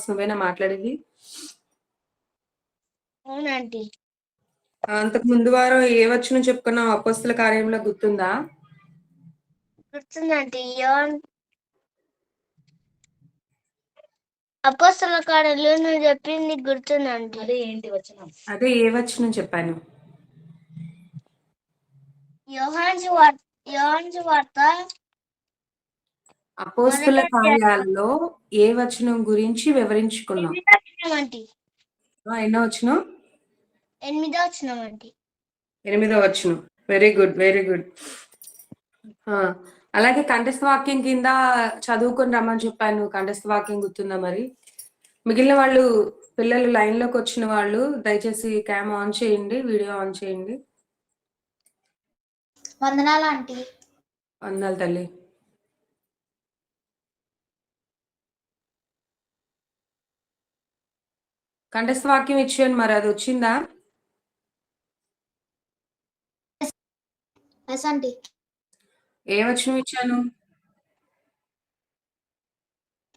Box నువ్వేనా మాట్లాడేది? అవునండి. అంతకు ముందు వారం ఏ వచనం చెప్పుకున్నావు? అపోస్తల కార్యంలో గుర్తుందా? గుర్తుందండి. అపోస్తల కార్యంలో నువ్వు చెప్పింది గుర్తుందండి. అదే ఏంటి వచనం? అదే ఏ వచనం చెప్పాను? యోహాను సువార్త అపోస్తల కార్యాలలో ఏ వచనం గురించి వివరించుకున్నాం? 8వ వచనం అండి. ఎన్నో వచనం? 8వ వచనం అండి. 8వ వచనం. Very good, very good. అలాగే కంఠస్థ వాక్యం కింద చదువుకొని రమ్మని చెప్పాను. కంఠస్థ వాక్యం గుర్తుందా మరి? మిగిలిన వాళ్ళు పిల్లలు లైన్ లోకి వచ్చిన వాళ్ళు దయచేసి క్యామ్ ఆన్ చేయండి, వీడియో ఆన్ చేయండి. వందనాలు ఆంటీ. వందనాలు తల్లి. కంఠస్థ వాక్యం ఇచ్చాను, మరి అది వచ్చిందా? ఆంటీ. ఏ వచనం ఇచ్చాను?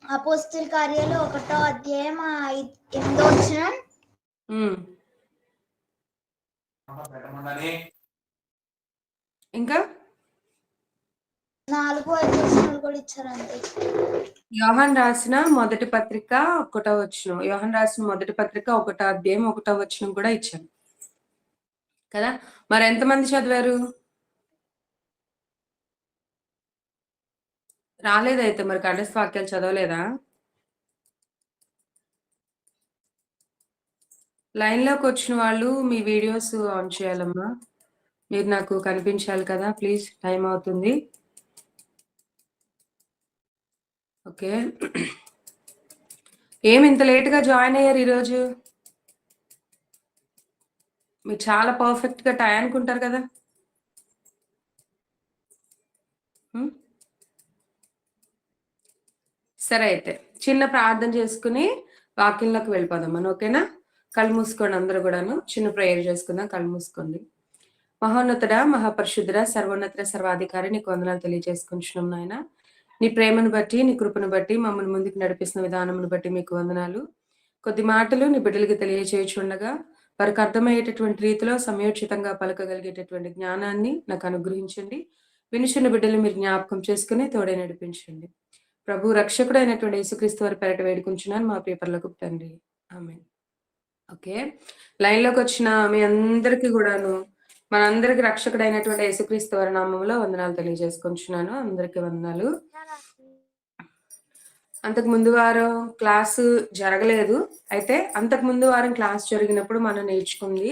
అపోస్తల కార్యాలు 1వ అధ్యాయం 8వ వచనం. ఇంకా 4, 5 వచనాలు కూడా ఇచ్చారండి. యోహాన్ రాసిన మొదటి పత్రిక 1వ వచనం. యోహాన్ రాసిన మొదటి పత్రిక 1వ అధ్యాయం 1వ వచనం కూడా ఇచ్చాను కదా. మరి ఎంతమంది చదివారు? రాలేదైతే మరి కంఠస్థ వాక్యాలు చదవలేదా? లైన్ లోకి వచ్చిన వాళ్ళు మీ వీడియోస్ ఆన్ చేయాలమ్మా. మీరు నాకు కనిపించాలి కదా, ప్లీజ్. టైం అవుతుంది. ఓకే. ఏమి ఇంత లేట్గా జాయిన్ అయ్యారు ఈరోజు? మీరు చాలా పర్ఫెక్ట్ గా టైం అనుకుంటారు కదా. సరే, అయితే చిన్న ప్రార్థన చేసుకుని వాక్యంలోకి వెళ్ళిపోదాం మనం. ఓకేనా? కళ్ళు మూసుకోండి అందరూ కూడాను. చిన్న ప్రేయర్ చేసుకుందాం. కళ్ళు మూసుకోండి. మహోన్నతుడ, మహాపరిశుద్ధుడ, సర్వోన్నత సర్వాధికారి, నీకు వందనాలు తెలియజేసుకుంటున్నాం నాయన. నీ ప్రేమను బట్టి, నీ కృపను బట్టి, మమ్మల్ని ముందుకు నడిపిస్తున్న విధానమును బట్టి మీకు వందనాలు. కొద్ది మాటలు నీ బిడ్డలకి తెలియజేయుచుండగా వారికి అర్థమయ్యేటటువంటి రీతిలో సమయోచితంగా పలకగలిగేటటువంటి జ్ఞానాన్ని నాకు అనుగ్రహించండి. వినుచున్న బిడ్డలు మీరు జ్ఞాపకం చేసుకుని తోడే నడిపించండి. ప్రభు రక్షకుడైనటువంటి యేసుక్రీస్తు వారి పేరట వేడుకుంటున్నాను మా పేపర్లకు తండ్రి. ఆమేన్. ఓకే. లైన్ లోకి వచ్చిన మీ అందరికీ కూడాను మనందరికి రక్షకుడైనటువంటి యేసుక్రీస్తు వారి నామములో వందనాలు తెలియజేసుకుంటున్నాను. అందరికీ వందనాలు. అంతకు ముందు వారం క్లాసు జరగలేదు. అయితే అంతకు ముందు వారం క్లాస్ జరిగినప్పుడు మనం నేర్చుకుంది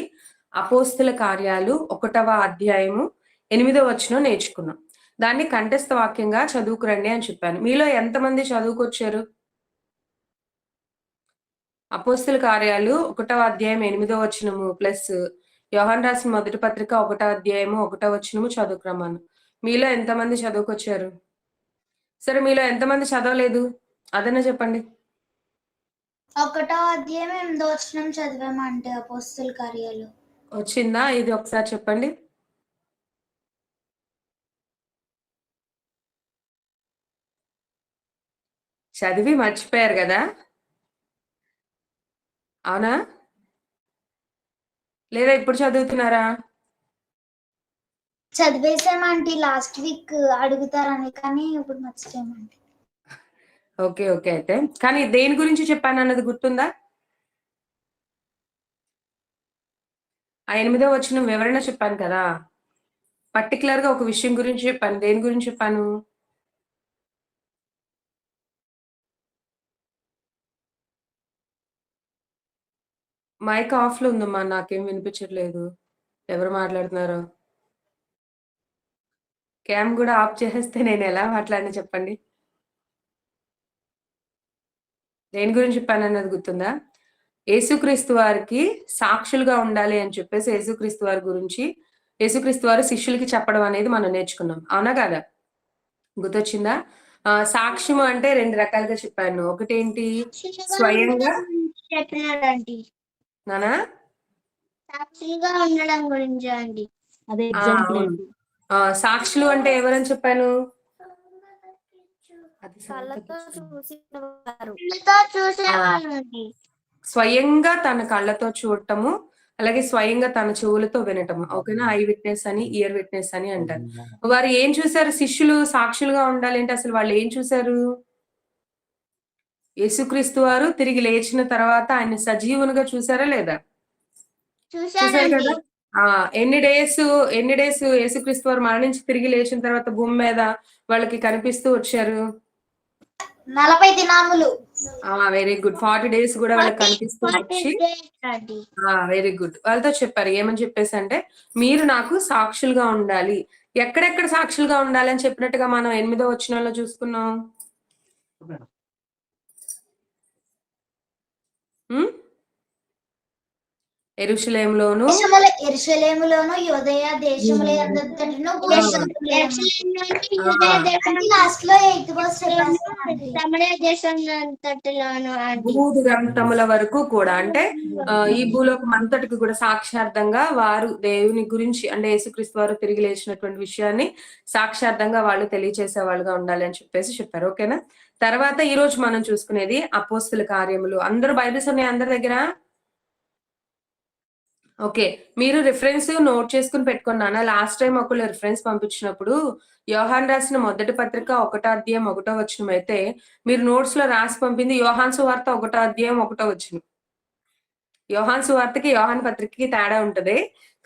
అపోస్తల కార్యాలు 1వ అధ్యాయము 8వ వచనం నేర్చుకున్నాం. దాన్ని కంఠస్థ వాక్యంగా చదువుకురండి అని చెప్పాను. మీలో ఎంతమంది చదువుకొచ్చారు? అపోస్తల కార్యాలు 1వ అధ్యాయం 8వ వచనము ప్లస్ యోహాన్ రాసిన మొదటి పత్రిక 1వ అధ్యాయము 1వ వచనము చదువుకురమ్మను. మీలో ఎంతమంది చదువుకొచ్చారు? సరే, మీలో ఎంతమంది చదవలేదు అదన్నా చెప్పండి. 1వ అధ్యాయం 8వ వచనం చదివామంటే అపోస్తల కార్యాలు. వచ్చిందా? ఇది ఒకసారి చెప్పండి. చదివి మర్చిపోయారు కదా, అవునా? లేదా ఇప్పుడు చదువుతున్నారా? చదివేసామంటే లాస్ట్ వీక్ అడుగుతారని, కానీ ఇప్పుడు మర్చిపోయామండి. Okay, okay. అయితే కానీ దేని గురించి చెప్పాను అన్నది గుర్తుందా? ఆ 8వ వచనం వివరణ చెప్పాను కదా. పర్టికులర్ గా ఒక విషయం గురించి చెప్పాను. దేని గురించి చెప్పాను? మైక్ ఆఫ్ లో ఉందమ్మా, నాకేం వినిపించట్లేదు. ఎవరు మాట్లాడుతున్నారు? క్యామ్ కూడా ఆఫ్ చేసేస్తే నేను ఎలా మాట్లాడినా చెప్పండి. దేని గురించి చెప్పాను అన్నది గుర్తుందా? యేసుక్రీస్తు వారికి సాక్షులుగా ఉండాలి అని చెప్పేసి యేసుక్రీస్తు వారి గురించి యేసుక్రీస్తు వారు శిష్యులకి చెప్పడం అనేది మనం నేర్చుకున్నాం. అవునా కాదా? గుర్తొచ్చిందా? సాక్ష్యం అంటే 2 రకాలుగా చెప్పాను. ఒకటేంటి? స్వయంగా చెప్పినాడండి. నానా సాక్షిగా ఉండడం గురించి అండి. అదే అవును. సాక్షులు అంటే ఎవరని చెప్పాను? అది కళ్ళతో సంతకిచ్చాను. చూసేవారు. కళ్ళతో చూసేవాళ్ళండి. స్వయంగా తన కళ్ళతో చూడటము, అలాగే స్వయంగా తన చెవులతో వినటము. ఓకేనా? ఐ విట్‌నెస్ అని, ఇయర్ విట్‌నెస్ అని అంటారు. వారు ఏం చూసారు? శిష్యులు సాక్షులుగా ఉండాలంటే అసలు వాళ్ళు ఏం చూసారు? యేసుక్రీస్తు వారు తిరిగి లేచిన తర్వాత ఆయన్ని సజీవునిగా చూసారా లేదా? చూసారు చూశారండి. కదా! ఆ! ఎన్ని డేస్ యేసుక్రీస్తు వారు మరణించి తిరిగి లేచిన తర్వాత భూమి మీద వాళ్ళకి కనిపిస్తూ వచ్చారు? 40 దినాములు. Very good. 40 డేస్ గూడా వాళ్ళకి 40 కనిపిస్తూ 40 వచ్చి days అండి. Very good. వాళ్ళతో చెప్పారు. ఏమని చెప్పేసంటే, మీరు నాకు సాక్షులుగా ఉండాలి. ఎక్కడెక్కడ సాక్షులుగా ఉండాలని చెప్పినట్టుగా మనం 8వ వచనంలో చూసుకున్నాం? హ్మ్. యెరూషలేములోను యెరూషలేములోను యూదయ దేశముల యందంతటను లాస్ట్ లో 8th verse చెప్పేస్తానండి. సమరయ దేశం అంతటిలోను అండి. భూదిగంతముల వరకు కూడా అంటే ఈ భూలోకం అంతటికి కూడా సాక్షార్థంగా వారు దేవుని గురించి అంటే యేసుక్రీస్తు వారు తిరిగి లేచినటువంటి విషయాన్ని సాక్షార్థంగా వాళ్ళు తెలియచేసే వాళ్ళుగా ఉండాలి అని చెప్పేసి చెప్పారు. ఓకేనా? తర్వాత ఈ రోజు మనం చూసుకునేది అపోస్తుల కార్యములు. అందరూ బైబిల్స్ ఉన్నాయి అందరి దగ్గర? ఓకే. మీరు రిఫరెన్స్ నోట్ చేసుకొని పెట్టుకోండి నాన్న. లాస్ట్ టైమ్ ఒకళ్ళు రిఫరెన్స్ పంపించినప్పుడు యోహాను రాసిన మొదటి పత్రిక 1 అధ్యాయం 1 వచనం అయితే మీరు నోట్స్‌లో రాసి పంపింది యోహాను సువార్త 1 అధ్యాయం 1 వచనం. యోహాను సువార్తకి, యోహాను పత్రికకి తేడా ఉంటది.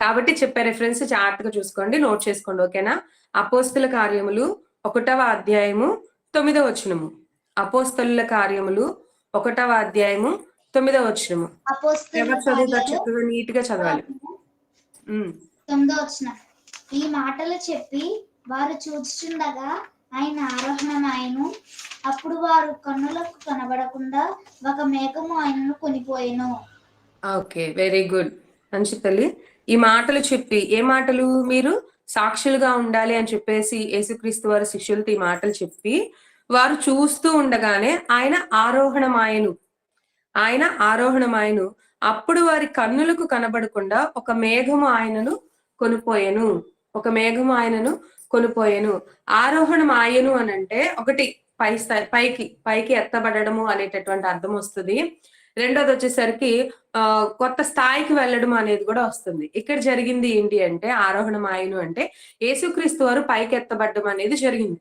కాబట్టి చెప్పే రిఫరెన్స్ జాగ్రత్తగా చూసుకోండి. నోట్ చేసుకోండి. ఓకేనా? అపోస్తుల కార్యములు 1వ అధ్యాయము 9వ వచనము. అపోస్తలుల కార్యములు 1వ అధ్యాయము 9వ వచనము. అపోస్తలుల ఎవరు చదువుతారు కార్యాలు చక్కగా నీట్‌గా చదవాలి. 9వ వచనం. ఈ మాటలు చెప్పి వారు చూచుచుండగా ఆయన ఆరోహణమాయెను. అప్పుడు వారు కన్నులకు కనబడకుండా ఒక మేఘము ఆయనను కొనిపోయెను. ఓకే. Very good. మంచి తల్లి. ఈ మాటలు చెప్పి ఏ మాటలు? మీరు సాక్షులుగా ఉండాలి అని చెప్పేసి యేసుక్రీస్తు వారి శిష్యులతో ఈ మాటలు చెప్పి వారు చూస్తూ ఉండగానే ఆయన ఆరోహణమాయెను. ఆయన ఆరోహణమాయెను. అప్పుడు వారి కన్నులకు కనబడకుండా ఒక మేఘము ఆయనను కొనిపోయెను. ఒక మేఘము ఆయనను కొనిపోయెను. ఆరోహణమాయెను అనంటే ఒకటి పైకి ఎత్తబడడము అనేటటువంటి అర్థం వస్తది. రెండోదొచ్చేసరికి కొత్త స్థాయికి వెళ్ళడం అనేది కూడా వస్తుంది. ఇక్కడ జరిగింది ఏంటి అంటే ఆరోహణమాయెను అంటే యేసుక్రీస్తు వారు పైకెత్తబడ్డం అనేది జరిగింది.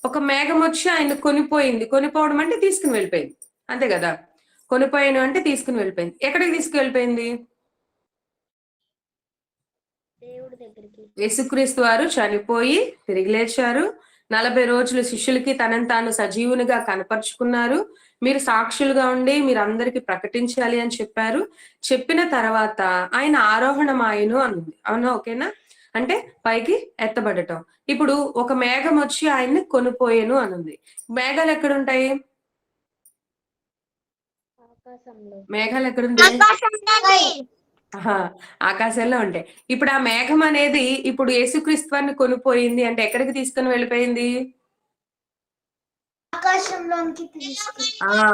ఒక మేఘం వచ్చి ఆయన కొనిపోయింది. కొనిపోవడం అంటే తీసుకుని వెళ్ళిపోయింది. అంతే కదా! కొనిపోయాను అంటే తీసుకుని వెళ్ళిపోయింది. ఎక్కడికి తీసుకెళ్ళిపోయింది? దేవుడి దగ్గరికి. యేసుక్రీస్తు వారు చనిపోయి తిరిగి లేచారు. 40 రోజులు శిష్యులకి తనని తాను సజీవునిగా కనపరుచుకున్నారు. మీరు సాక్షులుగా ఉండి మీరందరికీ ప్రకటించాలి అని చెప్పారు. చెప్పిన తర్వాత ఆయన ఆరోహణమాయెను అనుంది. అవునా? ఓకేనా? అంటే పైకి ఎత్తబడటం. ఇప్పుడు ఒక మేఘం వచ్చి ఆయన్ని కొనిపోయెను అనుంది. మేఘాలు ఎక్కడుంటాయి? ఆకాశంలో. మేఘాలు ఎక్కడుంటాయి? ఆకాశంలో. ఆహా! ఆకాశంలో ఉంటాయి. ఇప్పుడు ఆ మేఘం అనేది ఇప్పుడు యేసుక్రీస్తు వారిని కొనిపోయింది అంటే ఎక్కడికి తీసుకొని వెళ్ళిపోయింది? ఆకాశంలోనికి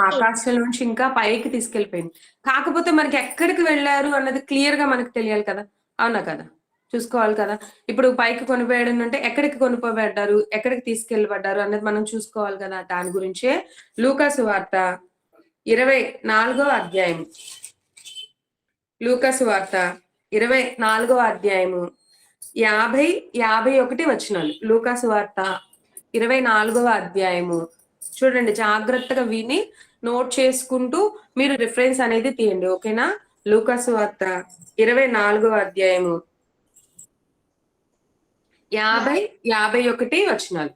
ఆకాశం నుంచి ఇంకా పైకి తీసుకెళ్ళిపోయింది. కాకపోతే మనకి ఎక్కడికి వెళ్లారు అన్నది క్లియర్‌గా మనకు తెలియాలి కదా! అవునా కదా? చూసుకోవాలి కదా! ఇప్పుడు పైకి కొనిపోయడం అంటే ఎక్కడికి కొనిపోబడ్డారు? ఎక్కడికి తీసుకెళ్ళబడ్డారు అన్నది మనం చూసుకోవాలి కదా! దాని గురించే లూకా సువార్త 24వ అధ్యాయం. లూకా సువార్త 24వ అధ్యాయము 50, 51 వచనాలు. లూకా సువార్త 24వ అధ్యాయము. చూడండి జాగ్రత్తగా విని నోట్ చేసుకుంటూ మీరు రిఫరెన్స్ అనేది తీయండి. ఓకేనా? లూకా సువార్త 24వ అధ్యాయము 50, 51 వచనాలు.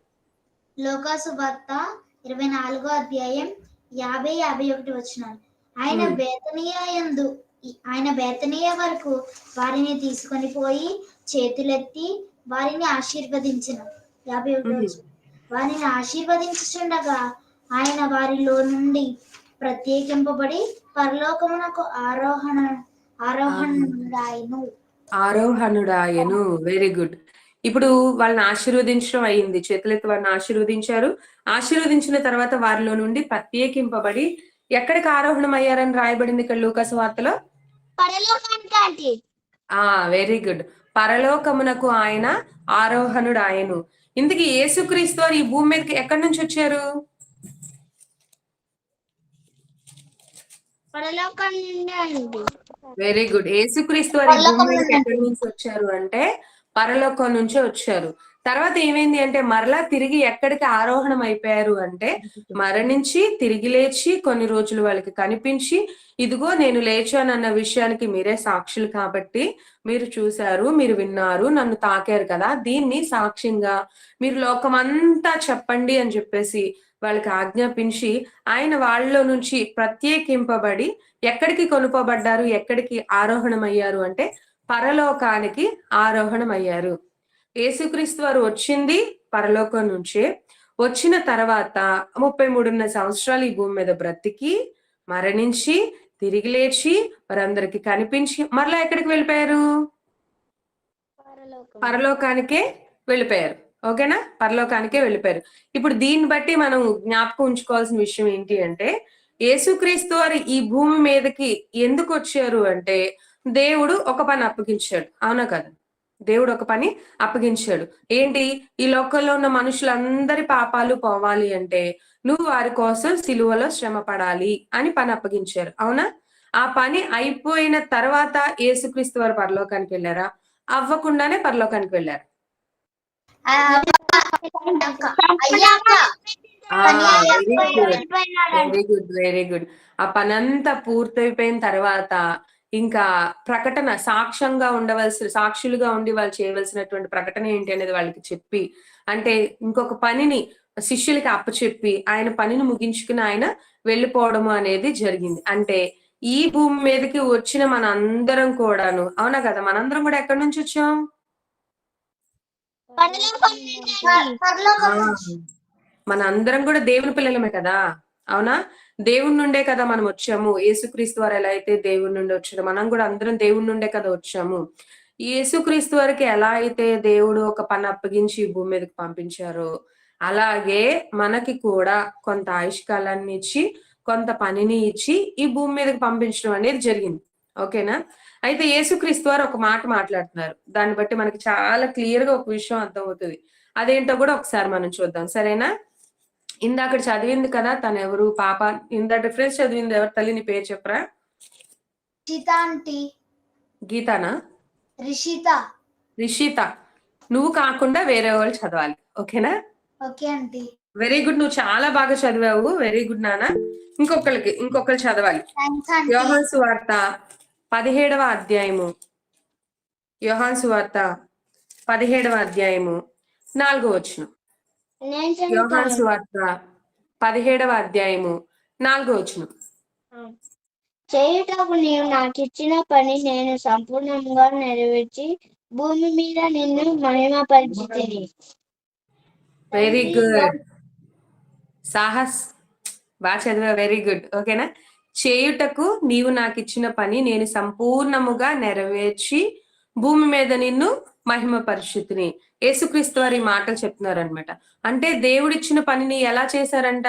లూకా సువార్త 24వ అధ్యాయం 50, 51 వచనాలు. ఆయన బేతనియ వరకు వారిని తీసుకొని పోయి చేతులెత్తి వారిని ఆశీర్వదించెను. 51 వచనం. వారిని ఆశీర్వదించుచుండగా ఆయన వారిలో నుండి ప్రత్యేకింపబడి పరలోకమునకు ఆరోహణుడాయెను. Very good. ఇప్పుడు వాళ్ళని ఆశీర్వదించడం అయింది. చేతులెత్తి వారిని ఆశీర్వదించారు. ఆశీర్వదించిన తర్వాత వారిలో నుండి ప్రత్యేకింపబడి ఎక్కడికి ఆరోహణం అయ్యారని రాయబడింది ఇక్కడ లూకా సువార్తలో? పరలోకానికి ఆంటీ. Very good. పరలోకమునకు ఆయన ఆరోహణుడాయెను. ఇంతకీ యేసుక్రీస్తు వారు ఈ భూమి మీదకి ఎక్కడి నుంచి వచ్చారు? పరలోకం నుండి అండి. Very good. యేసుక్రీస్తు వారు ఈ భూమి పరలోకం మీదకి నుండి. ఎక్కడి నుంచి వచ్చారు అంటే పరలోకం నుంచే వచ్చారు. తర్వాత ఏమైంది అంటే మరలా తిరిగి ఎక్కడికి ఆరోహణం అయిపోయారు అంటే మరణించి తిరిగి లేచి కొన్ని రోజులు వాళ్ళకి కనిపించి ఇదిగో నేను లేచానన్న విషయానికి మీరే సాక్షులు కాబట్టి మీరు చూశారు, మీరు విన్నారు, నన్ను తాకారు కదా, దీన్ని సాక్ష్యంగా మీరు లోకమంతా చెప్పండి అని చెప్పేసి వాళ్ళకి ఆజ్ఞాపించి ఆయన వాళ్ళలో నుంచి ప్రత్యేకింపబడి ఎక్కడికి కొనుకోబడ్డారు, ఎక్కడికి ఆరోహణం అయ్యారు అంటే పరలోకానికి ఆరోహణం అయ్యారు. యేసుక్రీస్తు వారు వచ్చింది పరలోకం నుంచే. వచ్చిన తర్వాత 33.5 సంవత్సరాలు ఈ భూమి మీద బ్రతికి మరణించి తిరిగి లేచి వారందరికి కనిపించి మరలా ఎక్కడికి వెళ్ళిపోయారు? పరలోకం. పరలోకానికే వెళ్ళిపోయారు. ఓకేనా? పరలోకానికే వెళ్ళిపోయారు. ఇప్పుడు దీన్ని బట్టి మనం జ్ఞాపకం ఉంచుకోవాల్సిన విషయం ఏంటి అంటే యేసుక్రీస్తు వారు ఈ భూమి మీదకి ఎందుకు వచ్చారు అంటే దేవుడు ఒక పని అప్పగించాడు. అవునా కదా? దేవుడు ఒక పని అప్పగించాడు. ఏంటి? ఈ లోకంలో ఉన్న మనుషులందరి పాపాలు పోవాలి అంటే నువ్వు వారి కోసం సిలువలో శ్రమ పడాలి అని పని అప్పగించారు. అవునా? ఆ పని అయిపోయిన తర్వాత యేసుక్రీస్తు వారు పరలోకానికి వెళ్ళారా? అవ్వకుండానే పరలోకానికి వెళ్ళారు. ఆ, అయ్యాక వెరీ గుడ్, వెరీ గుడ్. ఆ పనంతా పూర్తయిపోయిన తర్వాత ఇంకా ప్రకటన సాక్ష్యంగా ఉండవలసిన సాక్షులుగా ఉండి వాళ్ళు చేయవలసినటువంటి ప్రకటన ఏంటి అనేది వాళ్ళకి చెప్పి అంటే ఇంకొక పనిని శిష్యులకి అప్పచెప్పి ఆయన పనిని ముగించుకుని ఆయన వెళ్ళిపోవడము అనేది జరిగింది. అంటే ఈ భూమి మీదకి వచ్చిన మన అందరం కూడాను అవునా కదా? మనందరం కూడా ఎక్కడి నుంచి వచ్చాం? పరలోకం నుండి అండి. పరలోకం ఆ, మన అందరం కూడా దేవుని పిల్లలమే కదా? అవునా? దేవుని నుండే కదా మనం వచ్చాము. యేసుక్రీస్తు వారు ఎలా అయితే దేవుని నుండి వచ్చారో మనం కూడా అందరం దేవుని నుండే కదా వచ్చాము. ఈ యేసుక్రీస్తు వారికి ఎలా అయితే దేవుడు ఒక పని అప్పగించి ఈ భూమి మీదకి పంపించారో అలాగే మనకి కూడా కొంత ఆయుష్కాలాన్ని ఇచ్చి కొంత పనిని ఇచ్చి ఈ భూమి మీదకి పంపించడం అనేది జరిగింది. ఓకేనా? అయితే యేసుక్రీస్తు వారు ఒక మాట మాట్లాడుతున్నారు. దాన్ని బట్టి మనకి చాలా క్లియర్ గా ఒక విషయం అర్థమవుతుంది. అదేంటో కూడా ఒకసారి మనం చూద్దాం. సరేనా? ఇందాక చదివింది కదా తను ఎవరు పాప? ఇందా డిఫరెన్స్ చదివింది ఎవరు? తల్లి నీ పేరు చెప్పరా? రిషిత ఆంటీ. గీతానా? రిషిత. రిషిత. నువ్వు కాకుండా వేరే వాళ్ళు చదవాలి. ఓకేనా? Okay aunty. Very good. నువ్వు చాలా బాగా చదివావు. వెరీ గుడ్ నాన్న. ఇంకొకరు చదవాలి. Thanks aunty. యోహాను సువార్త 17వ అధ్యాయము. యోహాను సువార్త 17వ అధ్యాయము 4వ వచనం. నేను యోహాను చదువుతాను. సువార్త 17వ అధ్యాయము 4వ వచనం. చేయుటకు నీవు నాకు ఇచ్చిన పని నేను సంపూర్ణంగా నెరవేర్చి భూమి మీద నిన్ను మహిమపరిచితిని. Very good Sahas. బాగా చదివా. Very good. ఓకేనా? చేయుటకు నీవు నాకు ఇచ్చిన పని నేను సంపూర్ణముగా నెరవేర్చి భూమి మీద నిన్ను మహిమ పరిస్థితిని. యేసుక్రీస్తు వారి మాటలు చెప్తున్నారనమాట. అంటే దేవుడిచ్చిన పనిని ఎలా చేశారంట?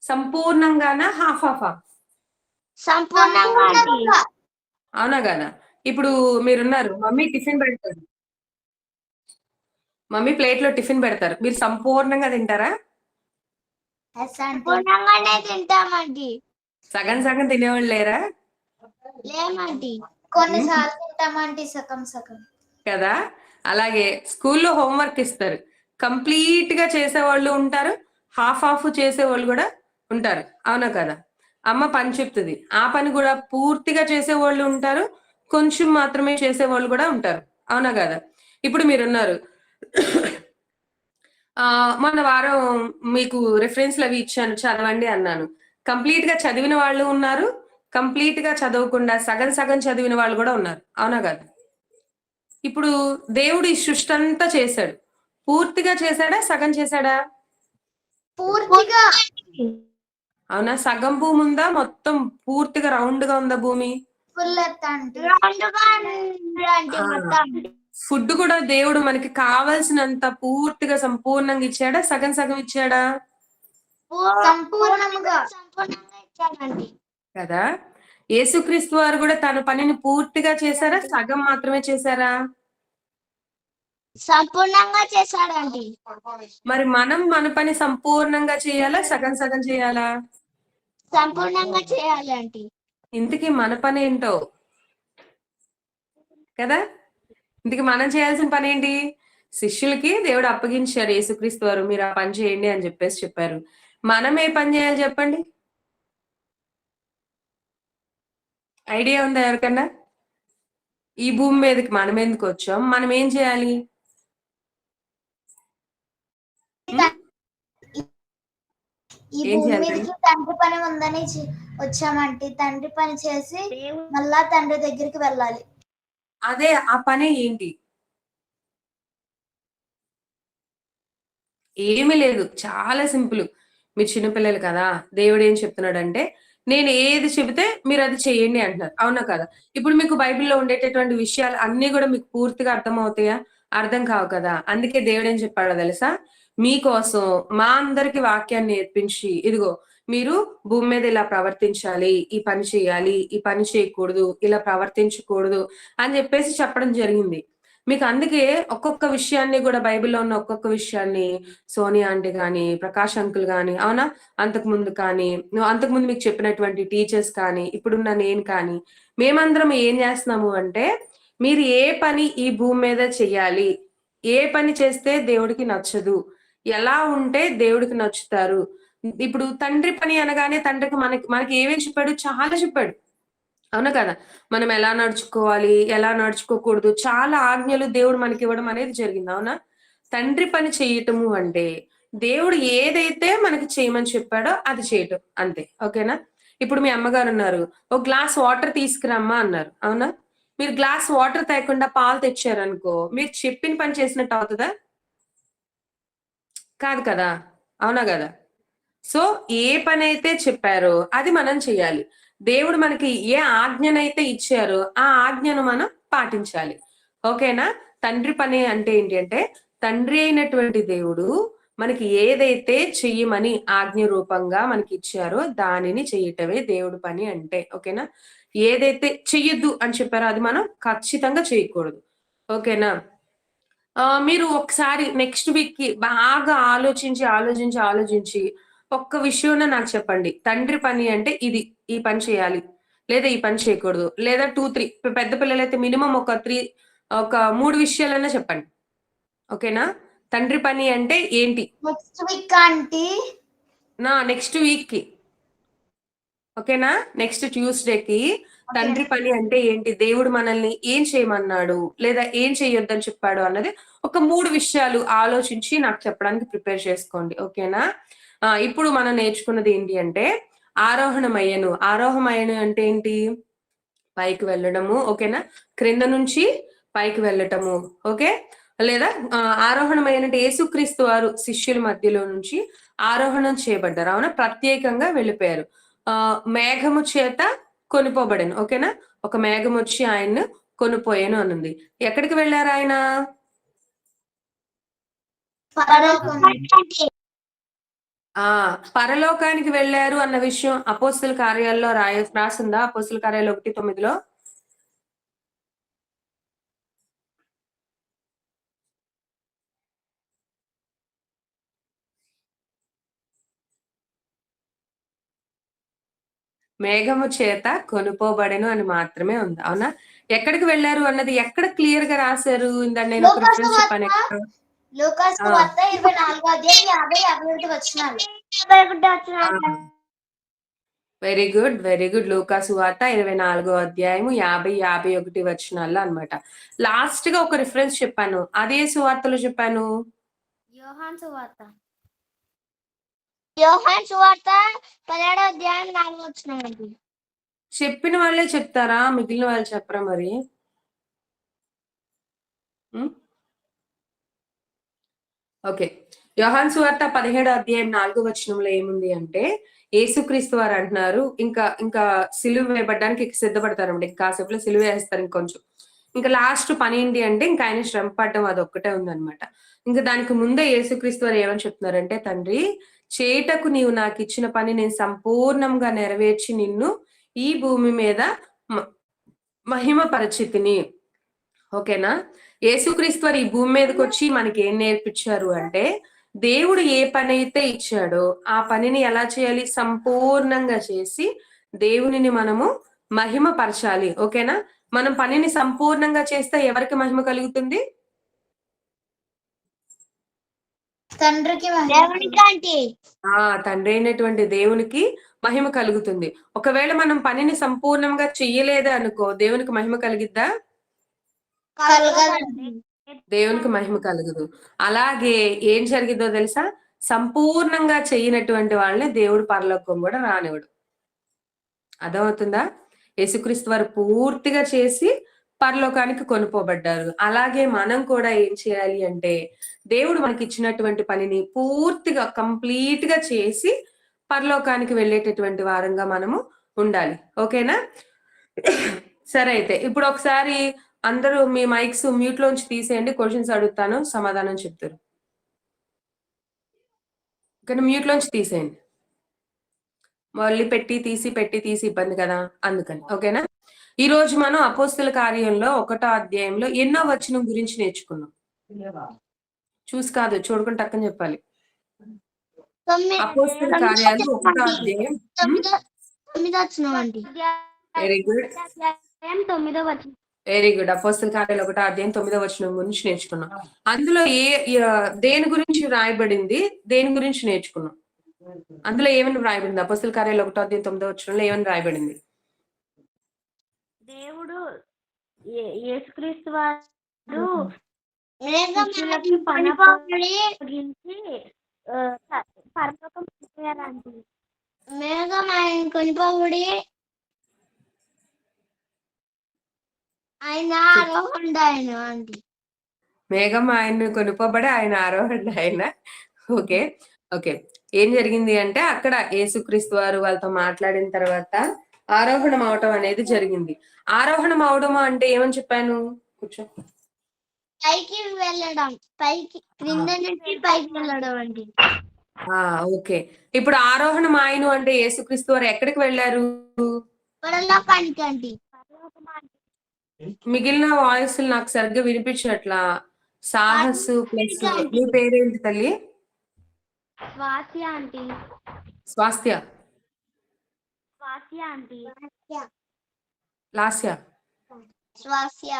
సంపూర్ణంగానా హాఫ్ హాఫా? సంపూర్ణంగా అండి. అవునా కదా? ఇప్పుడు మీరున్నారు, మమ్మీ టిఫిన్ పెడతారు, మమ్మీ ప్లేట్ లో టిఫిన్ పెడతారు, మీరు సంపూర్ణంగా తింటారా? Yes aunty. సంపూర్ణంగానే తింటామండి. సగం సగం తినేవాళ్ళు లేరా? లేమండి. కొన్నిసార్లు తింటామంటీ సగం సగం. కదా? అలాగే స్కూల్లో హోంవర్క్ ఇస్తారు, కంప్లీట్ గా చేసేవాళ్ళు ఉంటారు, హాఫ్ హాఫ్ చేసేవాళ్ళు కూడా ఉంటారు. అవునా కదా? అమ్మ పని చెప్తుంది, ఆ పని కూడా పూర్తిగా చేసేవాళ్ళు ఉంటారు, కొంచెం మాత్రమే చేసేవాళ్ళు కూడా ఉంటారు. అవునా కదా? ఇప్పుడు మీరున్నారు, మొన్న వారం మీకు రిఫరెన్స్లు అవి ఇచ్చాను చదవండి అన్నాను. కంప్లీట్ గా చదివిన వాళ్ళు ఉన్నారు, కంప్లీట్ గా చదవకుండా సగం సగం చదివిన వాళ్ళు కూడా ఉన్నారు. అవునా కదా? ఇప్పుడు దేవుడు ఈ సృష్టి అంతా చేశాడు, పూర్తిగా చేశాడా సగం చేశాడా? పూర్తిగా. అవునా? సగం భూమి ఉందా, మొత్తం పూర్తిగా రౌండ్ గా ఉందా భూమి? ఫుల్ ఎత్ ఆంటీ. రౌండ్గా ఉందండి మొత్తం. ఫుడ్ కూడా దేవుడు మనకి కావాల్సినంత పూర్తిగా సంపూర్ణంగా ఇచ్చాడా సగం సగం ఇచ్చాడా? సంపూర్ణముగా. సంపూర్ణంగా ఇచ్చాడండి. కదా? యేసుక్రీస్తు వారు కూడా తన పనిని పూర్తిగా చేశారా సగం మాత్రమే చేశారా? సంపూర్ణంగా చేశాడండి. మరి మనం మన పని సంపూర్ణంగా చేయాలా సగం సగం చేయాలా? సంపూర్ణంగా చేయాలి అంటే ఇంతకీ మన పని ఏంటో కదా? ఇంతకీ మనం చేయాల్సిన పని ఏంటి? శిష్యులకి దేవుడు అప్పగించారు, యేసుక్రీస్తు వారు మీరు ఆ పని చేయండి అని చెప్పేసి చెప్పారు. మనం ఏ పని చేయాలి చెప్పండి? ఐడియా ఉందా ఎవరికన్నా? ఈ భూమి మీదకి మనం ఎందుకు వచ్చాం? మనం ఏం చేయాలి? ఈ ఏం భూమి చేయాలి? మీదకి తండ్రి పని ఉందని వచ్చామంటే తండ్రి పని చేసి మళ్ళా తండ్రి దగ్గరికి వెళ్ళాలి. అదే ఆ పని ఏంటి? ఏమీ లేదు, చాలా సింపుల్. మీరు చిన్నపిల్లలు కదా, దేవుడు ఏం చెప్తున్నాడంటే నేను ఏది చెబితే మీరు అది చేయండి అంటున్నారు, అవునా కదా? ఇప్పుడు మీకు బైబిల్లో ఉండేటటువంటి విషయాలు అన్ని కూడా మీకు పూర్తిగా అర్థం అవుతాయా? అర్థం కావు కదా. అందుకే దేవుడు ఏం చెప్పాడో తెలుసా? మీకోసం మా అందరికి వాక్యాన్ని నేర్పించి, ఇదిగో మీరు భూమి మీద ఇలా ప్రవర్తించాలి, ఈ పని చేయాలి, ఈ పని చేయకూడదు, ఇలా ప్రవర్తించకూడదు అని చెప్పేసి చెప్పడం జరిగింది. మీకు అందుకే ఒక్కొక్క విషయాన్ని కూడా బైబిల్లో ఉన్న ఒక్కొక్క విషయాన్ని సోనియా ఆంటీ గాని, ప్రకాష్ అంకుల్ గాని, అవునా? అంతకుముందు కానీ, అంతకుముందు మీకు చెప్పినటువంటి టీచర్స్ కానీ, ఇప్పుడున్న నేను కానీ, మేమందరం ఏం చేస్తున్నాము అంటే, మీరు ఏ పని ఈ భూమి మీద చెయ్యాలి, ఏ పని చేస్తే దేవుడికి నచ్చదు, ఎలా ఉంటే దేవుడికి నచ్చుతారు. ఇప్పుడు తండ్రి పని అనగానే తండ్రికి మనకి మనకి ఏమేమి చెప్పాడు? చాలా చెప్పాడు, అవునా కదా? మనం ఎలా నడుచుకోవాలి, ఎలా నడుచుకోకూడదు, చాలా ఆజ్ఞలు దేవుడు మనకి ఇవ్వడం అనేది జరిగింది, అవునా? తండ్రి పని చేయటము అంటే దేవుడు ఏదైతే మనకి చేయమని చెప్పాడో అది చేయటం, అంతే. ఓకేనా? ఇప్పుడు మీ అమ్మగారు ఉన్నారు, ఒక గ్లాస్ వాటర్ తీసుకురమ్మా అన్నారు, అవునా? మీరు గ్లాస్ వాటర్ తేకుండా పాలు తెచ్చారనుకో, మీరు చెప్పిన పని చేసినట్టు అవుతుందా? కాదు కదా, అవునా కదా? సో ఏ పని అయితే చెప్పారో అది మనం చెయ్యాలి. దేవుడు మనకి ఏ ఆజ్ఞనైతే ఇచ్చారో ఆ ఆజ్ఞను మనం పాటించాలి. ఓకేనా? తండ్రి పని అంటే ఏంటి అంటే, తండ్రి అయినటువంటి దేవుడు మనకి ఏదైతే చెయ్యమని ఆజ్ఞ రూపంగా మనకి ఇచ్చారో దానిని చెయ్యటమే దేవుడి పని అంటే. ఓకేనా? ఏదైతే చెయ్యొద్దు అని చెప్పారో అది మనం ఖచ్చితంగా చేయకూడదు. ఓకేనా? మీరు ఒకసారి నెక్స్ట్ వీక్ కి బాగా ఆలోచించి ఒక్క విషయంలో నాకు చెప్పండి. తండ్రి పని అంటే ఇది. ఈ పని చేయాలి. లేదా ఈ పని చేయకూడదు. లేదా 2, 3 పెద్ద పిల్లలైతే మినిమమ్ ఒక 3 విషయాలన్నా చెప్పండి. ఓకేనా? తండ్రి పని అంటే ఏంటి? Next week aunty. Next week కి. ఓకేనా? నెక్స్ట్ ట్యూస్డేకి తండ్రి పని అంటే ఏంటి? దేవుడు మనల్ని ఏం చేయమన్నాడు? లేదా ఏం చేయొద్దని చెప్పాడు అన్నది ఒక 3 విషయాలు ఆలోచించి నాకు చెప్పడానికి ప్రిపేర్ చేసుకోండి. ఓకేనా? ఇప్పుడు మనం నేర్చుకున్నది ఏంటి అంటే ఆరోహణమయ్యను. ఆరోహమయ్యను అంటే ఏంటి? పైకి వెళ్ళడము. ఓకేనా? క్రింద నుంచి పైకి వెళ్ళటము. ఓకే? లేదా ఆరోహణమయ్యనంటే యేసుక్రీస్తు వారు శిష్యుల మధ్యలో నుంచి ఆరోహణం చేయబడ్డారు, అవునా? ప్రత్యేకంగా వెళ్ళిపోయారు. మేఘము చేత కొనిపోబడెను. ఓకేనా? ఒక మేఘం వచ్చి ఆయన్ను కొనిపోయాను అనుంది. ఎక్కడికి వెళ్ళారు ఆయన? పరలోకానికి వెళ్ళారు అన్న విషయం అపోస్తుల కార్యాల్లో రాసిందా? అపోస్తుల కార్యాలు 1:9లో మేఘము చేత కొనుపోబడెను అని మాత్రమే ఉంది, అవునా? ఎక్కడికి వెళ్ళారు అన్నది ఎక్కడ క్లియర్ గా రాశారు? ఇందాక నేను ఒక రిఫరెన్స్ చెప్పాను. లూకాసు వార్త 24వ అధ్యాయం 50-51 వచనాలు. Very good, very good. లూకాసు వార్త 24వ అధ్యాయము 50-51 వచనాల్లో అన్నమాట. లాస్ట్ గా ఒక రిఫరెన్స్ చెప్పాను, అదే సువార్తలో చెప్పాను. యోహాను సువార్త. యోహాను సువార్త 17వ అధ్యాయం 4వ వచనం. చెప్పిన వాళ్ళే చెప్తారా? మిగిలిన వాళ్ళు చెప్పరా మరి? ఓకే. యోహాను సువార్త 17వ అధ్యాయం 4వ వచనంలో ఏముంది అంటే, యేసుక్రీస్తు వారు అంటున్నారు, ఇంకా సిలువ వేయబడ్డానికి సిద్ధపడతారండి. కాసేపులో సిలువ వేస్తారు ఇంకొంచెం. ఇంకా లాస్ట్ పని ఏంటి అంటే ఇంకా ఆయన శ్రమ పడడం అదొక్కటే ఉందన్నమాట. ఇంకా దానికి ముందే యేసుక్రీస్తు వారు ఏమని చెప్తున్నారంటే, తండ్రి చేయుటకు నీవు నాకు ఇచ్చిన పని నేను సంపూర్ణంగా నెరవేర్చి నిన్ను ఈ భూమి మీద మహిమ పరిచితిని. ఓకేనా? యేసుక్రీస్తు వారు ఈ భూమి మీదకి వచ్చి మనకి ఏం నేర్పించారు అంటే, దేవుడు ఏ పని అయితే ఇచ్చాడో ఆ పనిని ఎలా చేయాలి? సంపూర్ణంగా చేసి దేవునిని మనము మహిమ పరచాలి. ఓకేనా? మనం పనిని సంపూర్ణంగా చేస్తే ఎవరికి మహిమ కలుగుతుంది? తండ్రికి మహిమ దేవునికి ఆంటీ. తండ్రి అయినటువంటి దేవునికి మహిమ కలుగుతుంది. ఒకవేళ మనం పనిని సంపూర్ణంగా చెయ్యలేదా అనుకో, దేవునికి మహిమ కలిగిద్దా? కలగదండి. దేవునికి మహిమ కలగదు. అలాగే ఏం జరిగిద్దో తెలుసా? సంపూర్ణంగా చెయ్యనటువంటి వాళ్ళని దేవుడు పరలోకం కూడా రానివ్వడు. అర్థమవుతుందా? యేసుక్రీస్తు వారు పూర్తిగా చేసి పరలోకానికి కొనుక్కోబడ్డారు. అలాగే మనం కూడా ఏం చేయాలి అంటే, దేవుడు మనకి ఇచ్చినటువంటి పనిని పూర్తిగా కంప్లీట్ గా చేసి పరలోకానికి వెళ్ళేటటువంటి వారంగా మనము ఉండాలి. ఓకేనా? సరే, అయితే ఇప్పుడు ఒకసారి అందరూ మీ మైక్స్ మ్యూట్ లోంచి తీసేయండి. క్వశ్చన్స్ అడుగుతాను, సమాధానం చెప్తారు. ఓకేనా? మ్యూట్ లోంచి తీసేయండి. మళ్ళీ పెట్టి తీసి ఇబ్బంది కదా, అందుకని. ఓకేనా? ఈ రోజు మనం అపోస్తుల కార్యంలో 1వ అధ్యాయంలో ఎన్నో వచనం గురించి నేర్చుకున్నాం. చూసి కాదు, చూడకుండా టక్కని చెప్పాలి. అపోస్తుల కార్యాలు 1వ అధ్యాయం. 9వ వచనం అండి. వెరీ గుడ్, 9వ వచనం. Very good. అపోస్తుల కార్యాలు 1వ అధ్యాయం 9వ వచనం గురించి నేర్చుకున్నాం. అందులో దేని గురించి రాయబడింది, దేని గురించి నేర్చుకున్నాం? అందులో ఏమని రాయబడింది? అపోస్తుల కార్యాలు 1వ అధ్యాయం 9వ వచనంలో ఏమని రాయబడింది? దేవుడు యేసుక్రీస్తు వారు మేఘమాయను కొనిపోబడి పరలోకం వెళ్ళారండి. మేఘమాయను కొనిపోబడి ఆయన ఆరోహణ ఆయన అండి. మేఘం ఆయన్ని కొనుక్కోబడి ఆయన ఆరోహణ ఆయన. Okay, okay. ఏం జరిగింది అంటే, అక్కడ యేసుక్రీస్తు వారు వాళ్ళతో మాట్లాడిన తర్వాత ఆరోహణం అవటం అనేది జరిగింది. ఆరోహణం అవడం అంటే ఏమని చెప్పాను? కూర్చో. పైకి వెళ్ళడం, పైకి క్రింద నుంచి పైకి వెళ్ళడం అండి. ఓకే. ఇప్పుడు ఆరోహణం ఆయన అంటే యేసుక్రీస్తు వారు ఎక్కడికి వెళ్ళారు? పరలోకానికి అండి. మిగిలిన వాయిస్లు నాకు సరిగ్గా వినిపించట్లా. సాహసు ప్లస్ మీ పేరేంటి తల్లి? Swasya aunty. Swasthya, Swasya aunty. Lasya, Swasya Swasya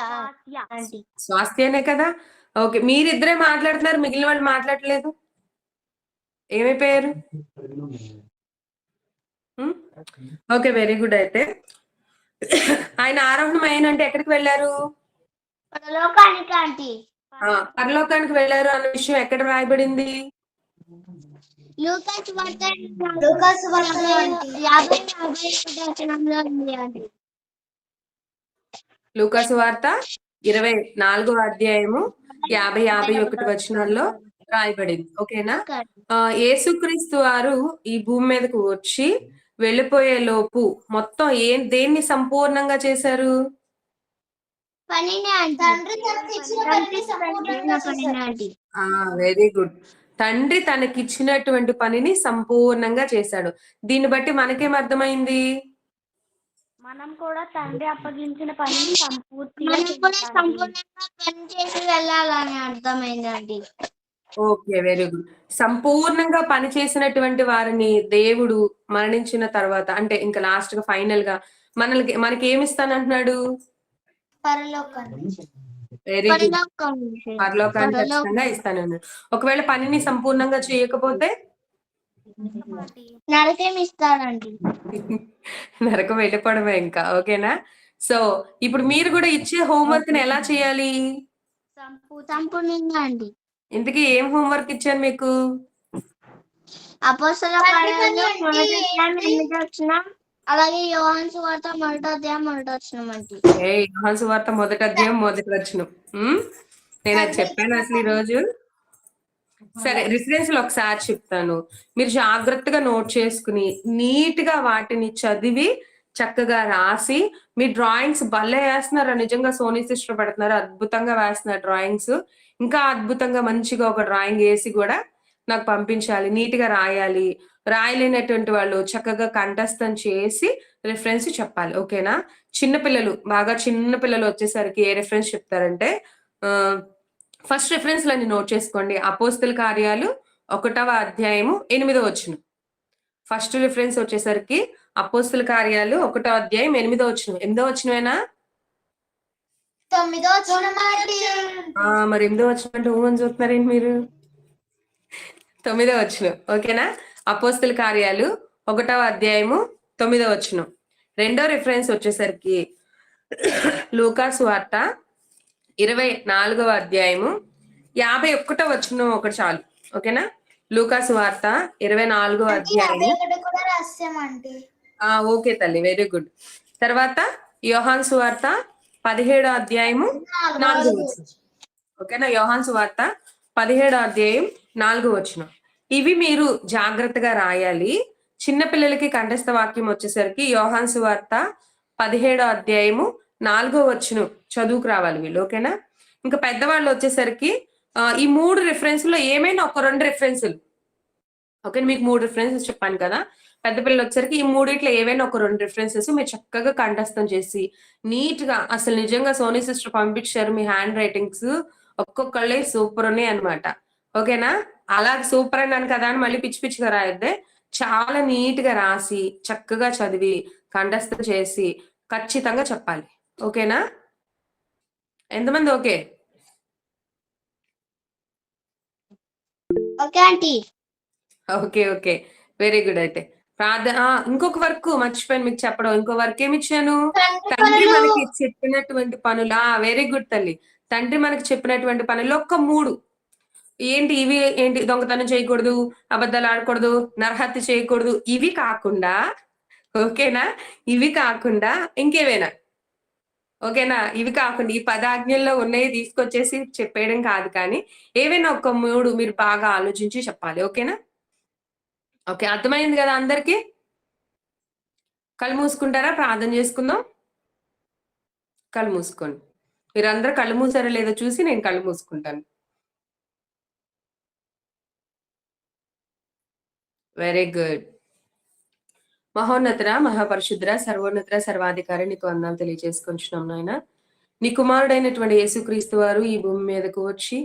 aunty. స్వాస్థ్యనే కదా. ఓకే, మీరిద్దరే మాట్లాడుతున్నారు, మిగిలిన వాళ్ళు మాట్లాడలేదు. ఏమైపోయారు? Okay, very good. అయితే ఆయన ఆరోహణం అయినంటే ఎక్కడికి వెళ్ళారు? పరలోకానికి ఆంటీ. పరలోకానికి వెళ్ళారు అన్న విషయం ఎక్కడ రాయబడింది? లూకాసు వార్త లూకాసు వార్త ఆంటీ. 50 వచనంలో ఉంది ఆంటీ. లూకాసు వార్త 24వ అధ్యాయము 50-51 వచనాల్లో రాయబడింది. ఓకేనా? యేసుక్రీస్తు వారు ఈ భూమి మీదకు వచ్చి వెళ్ళిపోయే లోపు మొత్తం దేన్ని సంపూర్ణంగా చేశారు? పనిని ఆంటీ. తండ్రి తనకి ఇచ్చిన పనిని సంపూర్ణంగా చేశాడు. Very good. తండ్రి తనకిచ్చినటువంటి పనిని సంపూర్ణంగా చేశాడు. దీన్ని బట్టి మనకేం అర్థమైంది? మనం కూడా తండ్రి అప్పగించిన పనిని సంపూర్తిగా మనం కూడా సంపూర్ణంగా పని చేసి వెళ్ళాలని అర్థమైందండి. Okay, very good. సంపూర్ణంగా పనిచేసినటువంటి వారిని దేవుడు మరణించిన తర్వాత, అంటే ఇంకా లాస్ట్ గా ఫైనల్ గా మనకి ఏమి ఇస్తానంటున్నాడు? పరలోకాన్ని. Very good. పరలోకాన్ని ఖచ్చితంగా ఇస్తానన్నాడు. ఒకవేళ పనిని సంపూర్ణంగా చేయకపోతే నరకం ఇస్తాడండి. నరకం వెళ్ళిపోవడమే ఇంకా. ఓకేనా? సో ఇప్పుడు మీరు కూడా ఇచ్చే హోంవర్క్ ని ఎలా చేయాలి? సంపూర్ణంగా అండి. ఇంతకీ ఏం హోంవర్క్ ఇచ్చాను మీకు? అపోస్తల కార్యాలు 1వ వచనం, అలాగే యోహాను సువార్త 1వ అధ్యాయం 1వ వచనం అండి. యోహాను సువార్త 1వ అధ్యాయం 1వ వచనం. నేను అది చెప్పాను అసలు ఈ రోజు. సరే, రిఫరెన్స్ ఒకసారి చెప్తాను, మీరు జాగ్రత్తగా నోట్ చేసుకుని నీట్ గా వాటిని చదివి చక్కగా రాసి, మీ డ్రాయింగ్స్ భలే వేస్తున్నారు. నిజంగా సోనీ సిస్టర్ పెడుతున్నారు, అద్భుతంగా వేస్తున్నారు డ్రాయింగ్స్. ఇంకా అద్భుతంగా మంచిగా ఒక డ్రాయింగ్ వేసి కూడా నాకు పంపించాలి. నీట్ గా రాయాలి. రాయలేనటువంటి వాళ్ళు చక్కగా కంఠస్థం చేసి రిఫరెన్స్ చెప్పాలి. ఓకేనా? చిన్నపిల్లలు, బాగా చిన్న పిల్లలు వచ్చేసరికి ఏ రిఫరెన్స్ చెప్తారంటే, ఫస్ట్ రిఫరెన్స్ లని నోట్ చేసుకోండి. అపోస్తల కార్యాలు 1వ అధ్యాయము 8వ వచనం. ఫస్ట్ రిఫరెన్స్ వచ్చేసరికి అపోస్తుల కార్యాలు 1వ అధ్యాయం 8వ వచనం. 8వ వచనమేనా? 9వ వచనం ఆంటీ. మరి 8వ వచనం అంటే ఊహని చూస్తున్నారేంటి మీరు? 9వ వచనం. ఓకేనా? అపోస్తుల కార్యాలు 1వ అధ్యాయము 9వ వచనం. రెండో రిఫరెన్స్ వచ్చేసరికి లూకాసు వార్త 24వ అధ్యాయము 51వ వచనం ఒకటి చాలు. ఓకేనా? లూకాసు వార్త 24వ ఆంటీ అధ్యాయము 51 కూడా రాసాం ఆంటీ. ఓకే తల్లి, వెరీ గుడ్. తర్వాత యోహాను సువార్త 17వ అధ్యాయము 4వ వచనం. ఓకేనా? యోహాను సువార్త 17వ అధ్యాయం 4వ వచనం. ఇవి మీరు జాగ్రత్తగా రాయాలి. చిన్నపిల్లలకి కంఠస్థ వాక్యం వచ్చేసరికి యోహాను సువార్త 17వ అధ్యాయము 4వ వచనం చదువుకు రావాలి వీళ్ళు. ఓకేనా? ఇంకా పెద్దవాళ్ళు వచ్చేసరికి ఈ 3 రిఫరెన్స్ లో ఏమైనా ఒక 2 రిఫరెన్సులు. ఓకే, మీకు 3 రిఫరెన్సెస్ చెప్పాను కదా. పెద్ద పిల్లలు వచ్చరికి ఈ 3 ఏవైనా ఒక 2 రిఫరెన్సెస్ మీరు చక్కగా కంఠస్థం చేసి నీట్ గా, అసలు నిజంగా సోనీ సిస్టర్ పంపించారు మీ హ్యాండ్ రైటింగ్స్ ఒక్కొక్కళ్ళే సూపర్ ఉన్నాయి అనమాట. ఓకేనా? అలా సూపర్ అన్నాను కదా అని మళ్ళీ పిచ్చి పిచ్చిగా రాయొద్దే. చాలా నీట్ గా రాసి చక్కగా చదివి కంఠస్థం చేసి ఖచ్చితంగా చెప్పాలి. ఓకేనా? ఎంతమంది okay? Okay aunty. Okay okay, very good. అయితే ప్రార్థన ఇంకొక వర్క్ మర్చిపోయాను మీకు చెప్పడం. ఇంకో వర్క్ ఏమి ఇచ్చాను? తండ్రి మనకి చెప్పినటువంటి పనులా. వెరీ గుడ్ తల్లి. తండ్రి మనకి చెప్పినటువంటి పనులు ఒక్క 3 ఏంటి ఇవి? ఏంటి? దొంగతనం చేయకూడదు, అబద్ధాలు ఆడకూడదు, నరహత్య చేయకూడదు. ఇవి కాకుండా, ఓకేనా, ఇవి కాకుండా ఇంకేవైనా? ఓకేనా? ఇవి కాకుండా ఈ 10 ఆజ్ఞల్లో ఉన్నాయి తీసుకొచ్చేసి చెప్పేయడం కాదు, కానీ ఏవైనా ఒక 3 మీరు బాగా ఆలోచించి చెప్పాలి. ఓకేనా? ఓకే, అర్థమైంది కదా అందరికి? కళ్ళు మూసుకుంటారా? ప్రార్థన చేసుకుందాం. కళ్ళు మూసుకోండి. మీరందరూ కళ్ళు మూసారో లేదో చూసి నేను కళ్ళు మూసుకుంటాను. Very good. మహోన్నతర, మహాపరిశుద్ర, సర్వోన్నతర, సర్వాధికారి నీకు వందనాలు తెలియజేసుకుంటున్నాం నాయన. నీ కుమారుడైనటువంటి యేసుక్రీస్తు వారు ఈ భూమి మీదకు వచ్చి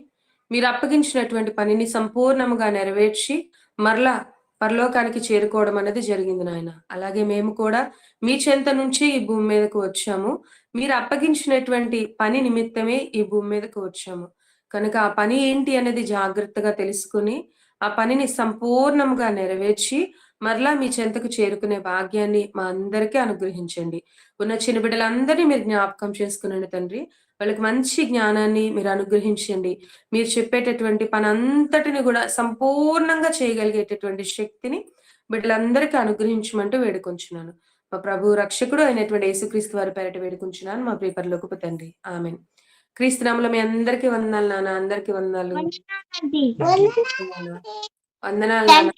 మీరు అప్పగించినటువంటి పనిని సంపూర్ణముగా నెరవేర్చి మరలా పరలోకానికి చేరుకోవడం అనేది జరిగింది నాయన. అలాగే మేము కూడా మీ చెంత నుంచి ఈ భూమి మీదకు వచ్చాము. మీరు అప్పగించినటువంటి పని నిమిత్తమే ఈ భూమి మీదకు వచ్చాము కనుక ఆ పని ఏంటి అనేది జాగ్రత్తగా తెలుసుకుని ఆ పనిని సంపూర్ణంగా నెరవేర్చి మరలా మీ చెంతకు చేరుకునే భాగ్యాన్ని మా అందరికీ అనుగ్రహించండి. ఉన్న చిన్న బిడ్డలందరినీ మీరు జ్ఞాపకం చేసుకునండి తండ్రి. వాళ్ళకి మంచి జ్ఞానాన్ని మీరు అనుగ్రహించండి. మీరు చెప్పేటటువంటి పని అంతటిని కూడా సంపూర్ణంగా చేయగలిగేటటువంటి శక్తిని బిడ్డలందరికీ అనుగ్రహించమంటూ వేడుకొంచున్నాను. మా ప్రభు రక్షకుడు అయినటువంటి యేసుక్రీస్తు వారి పేరిట వేడుకొంచున్నాను మా ప్రియ పరలోకపు తండ్రి. ఆమేన్. క్రీస్తు నామములో మీ అందరికీ వందనాలు నాన్న. అందరికీ వందనాలు. వందనాలు నాన్న.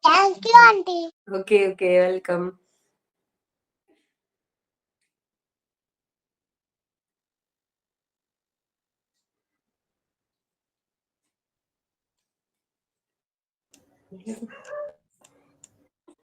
Thank you aunty. Okay okay, welcome.